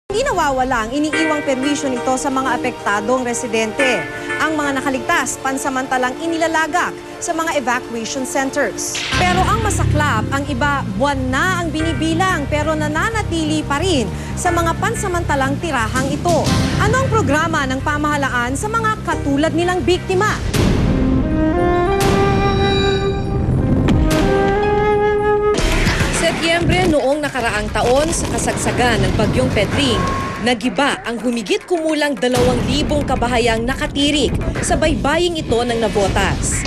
Hindi nawawala ang iniiwang perwisyo nito sa mga apektadong residente. Ang mga nakaligtas, pansamantalang inilalagak sa mga evacuation centers. Pero ang masaklap, ang iba buwan na ang binibilang pero nananatili pa rin sa mga pansamantalang tirahang ito. Ano ang programa ng pamahalaan sa mga katulad nilang biktima? Setyembre noong nakaraang taon sa kasagsagan ng Bagyong Pedring, nagiba ang humigit kumulang 2,000 kabahayang nakatirik sa baybaying ito ng Navotas.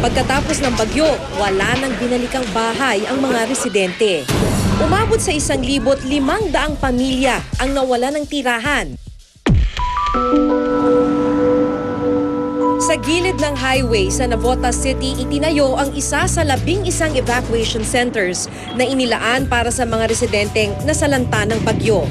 Pagkatapos ng bagyo, wala nang binalikang bahay ang mga residente. Umabot sa 1,500 pamilya ang nawala ng tirahan. Sa gilid ng highway sa Navotas City, itinayo ang isa sa 11 evacuation centers na inilaan para sa mga residenteng nasalanta ng bagyo.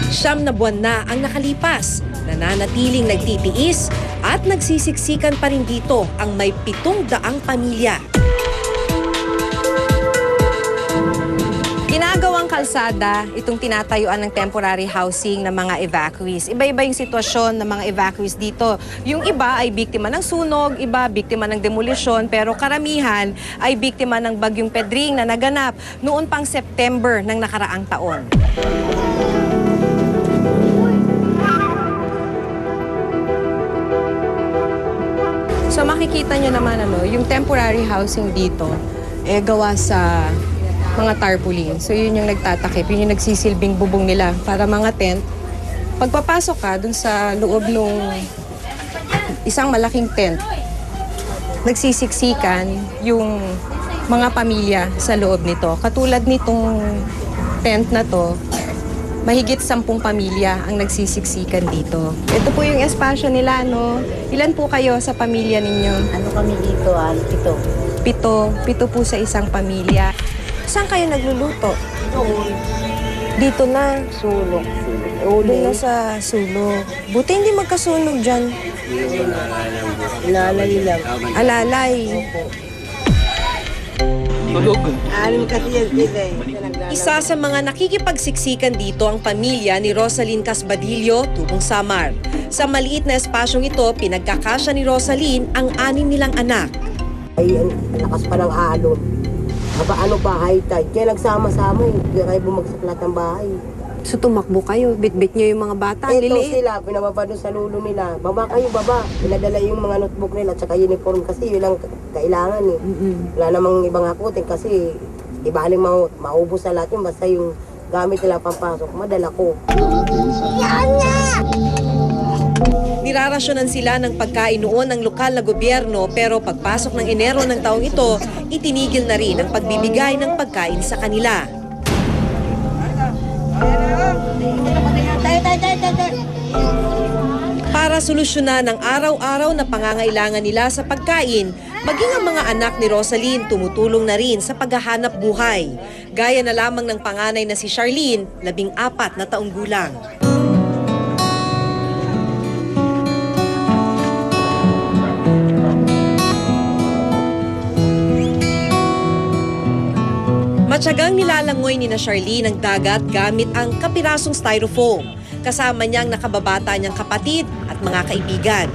9 na buwan na ang nakalipas, nananatiling nagtitiis at nagsisiksikan pa rin dito ang may 700 pamilya. Ginagawang kalsada, itong tinatayuan ng temporary housing ng mga evacuees. Iba-iba yung sitwasyon ng mga evacuees dito. Yung iba ay biktima ng sunog, iba biktima ng demolisyon, pero karamihan ay biktima ng Bagyong Pedring na naganap noon pang September ng nakaraang taon. So makikita nyo naman yung temporary housing dito, gawa sa mga tarpaulin. So yun yung nagtatakip, yun yung nagsisilbing bubong nila para mga tent. Pagpapasok ka dun sa loob ng isang malaking tent, nagsisiksikan yung mga pamilya sa loob nito. Katulad nitong tent na to, mahigit 10 pamilya ang nagsisiksikan dito. Ito po yung espasyo nila, no? Ilan po kayo sa pamilya ninyo? Ano kami dito? 7. 7 po sa isang pamilya. Saan kayo nagluluto? Doon. Dito na. Sulok. Doon na sa sulok. Buti hindi magkasunog dyan. Ilalay lang. Alalay. Tulog. Anim kasi yan sila eh. Isa sa mga nakikipagsiksikan dito ang pamilya ni Rosalyn Casbadillo, tubong Samar. Sa maliit na espasyong ito, pinagkakasya ni Rosalyn ang 6 nilang anak. Ay, lakas pa ng alon. Ano pa, high tide. Kaya nagsama-sama eh. Kaya kayo bumagsak lahat ng bahay. So tumakbo kayo, bitbit nyo yung mga bata. Ito Liliit. sila, pinababa doon sa lulo nila. Baba kayo, baba. Pinadala yung mga notebook nila at saka uniform kasi yun lang kailangan eh. Wala namang ibang akutin kasi ibaling maubos sa lahat yun. Basta yung gamit nila pampasok, madala ko. Nirarasyonan sila ng pagkain noon ng lokal na gobyerno pero pagpasok ng Enero ng taong ito, itinigil na rin ang pagbibigay ng pagkain sa kanila. Para solusyonan ang araw-araw na pangangailangan nila sa pagkain, maging ang mga anak ni Rosalyn tumutulong na rin sa paghahanap buhay. Gaya na lamang ng panganay na si Charlene, 14 na taong gulang. Matyagang nilalangoy ni na Charlene ang dagat gamit ang kapirasong styrofoam. Kasama niyang nakababata niyang kapatid at mga kaibigan.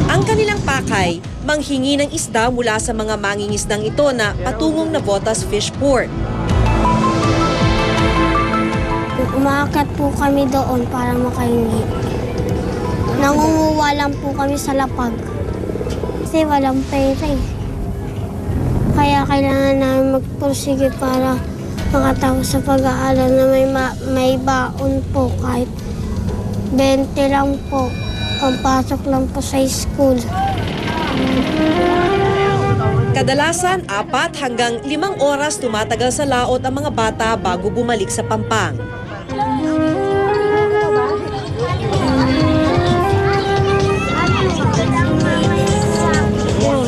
Ang kanilang pakay, manghingi ng isda mula sa mga mangingisdang ito na patungong Navotas Fish Port. Umaakyat po kami doon para makahingi. Nangunguha lang po kami sa lapag. Kasi walang pera eh. Kaya kailangan namin magpursige para makatapos sa pag-aaral na may baon po kahit 20 lang po. Pampasok lang po sa school. Kadalasan, 4 hanggang 5 oras tumatagal sa laot ang mga bata bago bumalik sa Pampang.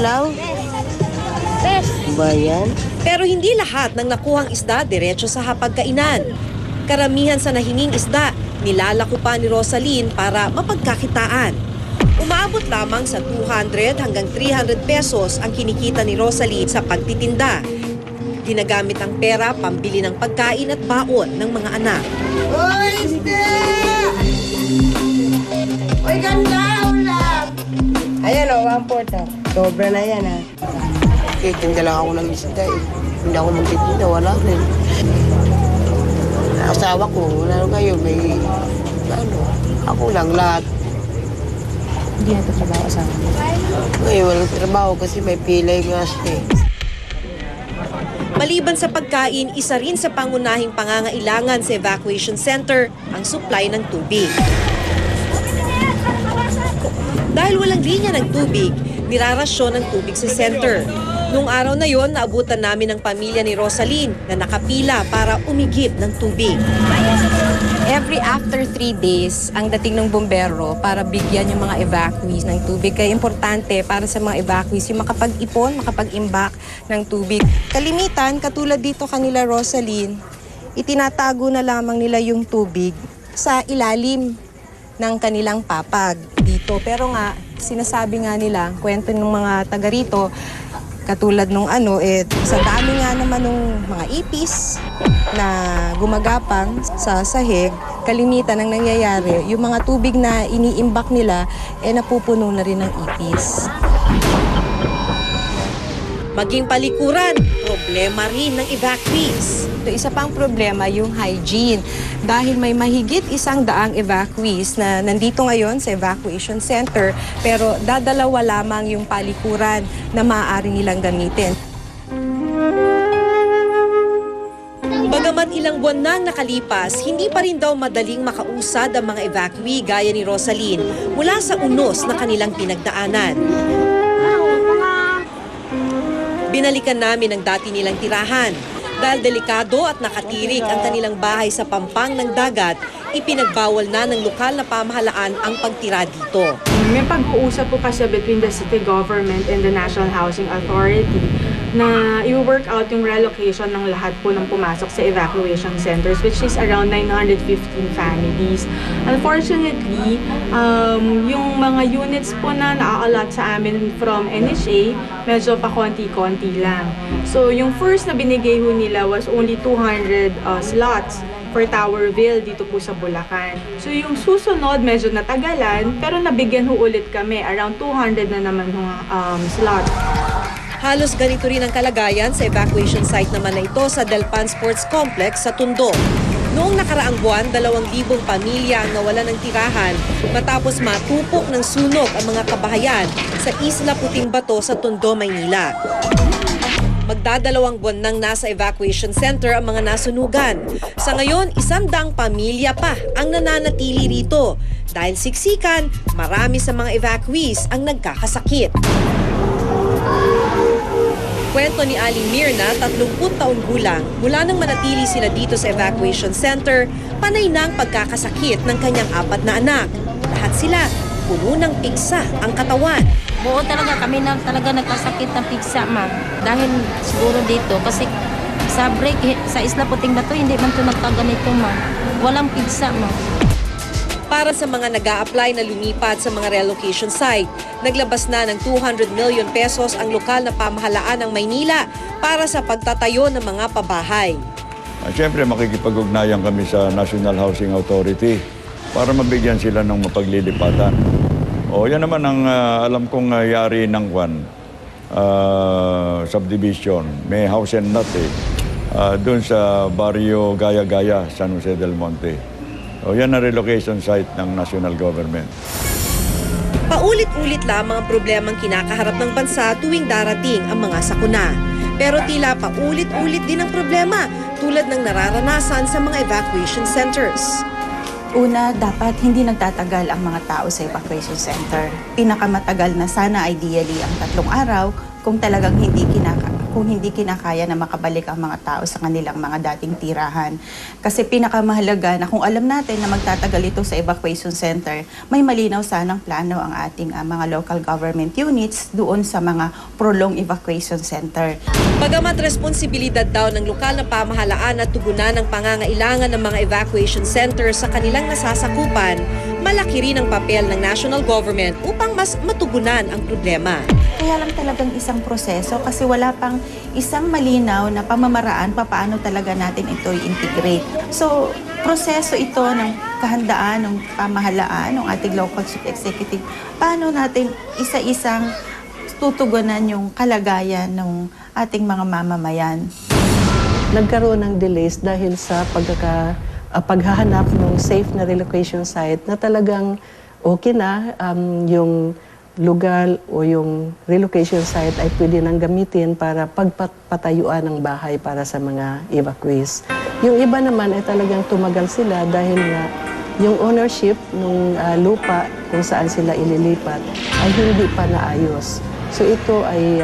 Lang. Bayan. Pero hindi lahat ng nakuhang isda diretso sa hapagkainan. Karamihan sa nahinging isda, nilalako pa ni Rosalyn para mapagkakitaan. Umaabot lamang sa 200 hanggang 300 pesos ang kinikita ni Rosalie sa pagtitinda. Ginagamit ang pera pambili ng pagkain at baon ng mga anak. Oy, Steph! Oy, ganda! Ulam! Ayan o, 1/4. Sobra na yan ha. Tinda lang ako ng isda eh. Hindi ako magtitinda, wala rin. Asawa ko, wala kayo, may ako lang lahat. Hindi na ito trabaho sa akin. Ngayon, walang trabaho kasi may pilay gas eh. Maliban sa pagkain, isa rin sa pangunahing pangangailangan sa evacuation center ang supply ng tubig. Dahil walang linya ng tubig, nirarasyon ng tubig sa center. Noong araw na yon, naabutan namin ang pamilya ni Rosaline na nakapila para umigip ng tubig. Every after 3 days, ang dating ng bumbero para bigyan yung mga evacuees ng tubig. Kaya importante para sa mga evacuees yung makapag-ipon, makapag-imbak ng tubig. Kalimitan, katulad dito kanila Rosaline, itinatago na lamang nila yung tubig sa ilalim ng kanilang papag dito. Pero nga, sinasabi nga nila, kwento ng mga taga rito, katulad nung sa dami nga naman nung mga ipis na gumagapang sa sahig, kalimitan ang nangyayari, yung mga tubig na iniimbak nila, napupuno na rin ng ipis. Maging palikuran, problema rin ng evacuees. Isa pang problema yung hygiene. Dahil may mahigit 100 evacuees na nandito ngayon sa evacuation center, pero dadalawa lamang yung palikuran na maaari nilang gamitin. Bagamat ilang buwan nang nakalipas, hindi pa rin daw madaling makausad ang mga evacuee gaya ni Rosaline mula sa unos na kanilang pinagdaanan. Binalikan namin ang dati nilang tirahan. Dahil delikado at nakatirik ang kanilang bahay sa pampang ng dagat, ipinagbawal na ng lokal na pamahalaan ang pagtira dito. May pag-uusap po kasi between the city government and the National Housing Authority na i-work out yung relocation ng lahat po ng pumasok sa evacuation centers, which is around 915 families. Unfortunately, yung mga units po na na-allot sa amin from NHA, medyo pa konti-konti lang. So yung first na binigay ho nila was only 200 slots for Towerville dito po sa Bulacan. So yung susunod medyo natagalan, pero nabigyan ho ulit kami, around 200 na naman slots. Halos ganito rin ang kalagayan sa evacuation site naman na ito sa Delpan Sports Complex sa Tondo. Noong nakaraang buwan, 2,000 pamilya ang nawalan ng tirahan matapos matupok ng sunog ang mga kabahayan sa Isla Puting Bato sa Tondo, Maynila. Magdadalawang buwan nang nasa evacuation center ang mga nasunugan. Sa ngayon, 100 pamilya pa ang nananatili rito. Dahil siksikan, marami sa mga evacuees ang nagkakasakit. Kwento ni Aling Mirna, 30 taong gulang, mula nang manatili sila dito sa evacuation center, panay na ang pagkakasakit ng kanyang 4 na anak. Lahat sila, puno ng pigsa ang katawan. Buo talaga kami na talaga nagkasakit ng pigsa, ma'am. Dahil siguro dito, kasi sa break, sa Isla Puting Bato, hindi man ito nagkaganito, ma'am. Walang pigsa, ma'am. Para sa mga nag-a-apply na lumipat sa mga relocation site, naglabas na ng 200 million pesos ang lokal na pamahalaan ng Maynila para sa pagtatayo ng mga pabahay. Siyempre, makikipag-ugnayan kami sa National Housing Authority para mabigyan sila ng mapaglilipatan. Yan naman ang alam kong yari ng subdivision. May house and lot doon sa Barrio Gaya-Gaya, San Jose del Monte. Yan ang relocation site ng national government. Paulit-ulit lamang ang problemang kinakaharap ng bansa tuwing darating ang mga sakuna. Pero tila paulit-ulit din ang problema tulad ng nararanasan sa mga evacuation centers. Una, dapat hindi nagtatagal ang mga tao sa evacuation center. Pinakamatagal na sana ideally ang 3 araw kung talagang hindi kinakaya na makabalik ang mga tao sa kanilang mga dating tirahan. Kasi pinakamahalaga na kung alam natin na magtatagal ito sa evacuation center, may malinaw sanang plano ang ating mga local government units doon sa mga prolonged evacuation center. Bagamat responsibilidad daw ng lokal na pamahalaan na tugunan ang pangangailangan ng mga evacuation centers sa kanilang nasasakupan, malaki rin ang papel ng national government upang mas matugunan ang problema. Kaya lang talagang isang proseso kasi wala pang isang malinaw na pamamaraan paano talaga natin ito i-integrate. So, proseso ito ng kahandaan ng pamahalaan, ng ating local chief executive, paano natin isa-isang tutugunan yung kalagayan ng ating mga mamamayan. Nagkaroon ng delays dahil sa paghahanap ng safe na relocation site na talagang okay na yung lugar o yung relocation site ay pwede nang gamitin para pagpatayuan ng bahay para sa mga evacuees. Yung iba naman ay talagang tumagal sila dahil nga yung ownership ng lupa kung saan sila ililipat ay hindi pa naayos. So ito ay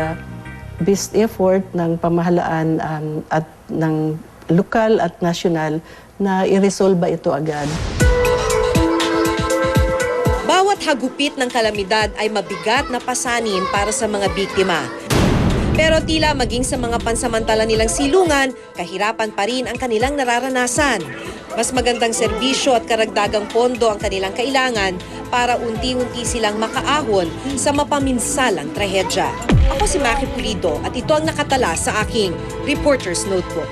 best effort ng pamahalaan at ng lokal at national na iresolba ito agad. Bawat hagupit ng kalamidad ay mabigat na pasanin para sa mga biktima. Pero tila maging sa mga pansamantala nilang silungan, kahirapan pa rin ang kanilang nararanasan. Mas magandang serbisyo at karagdagang pondo ang kanilang kailangan para unti-unti silang makaahon sa mapaminsalang trahedya. Ako si Maki Pulido at ito ang nakatala sa aking Reporter's Notebook.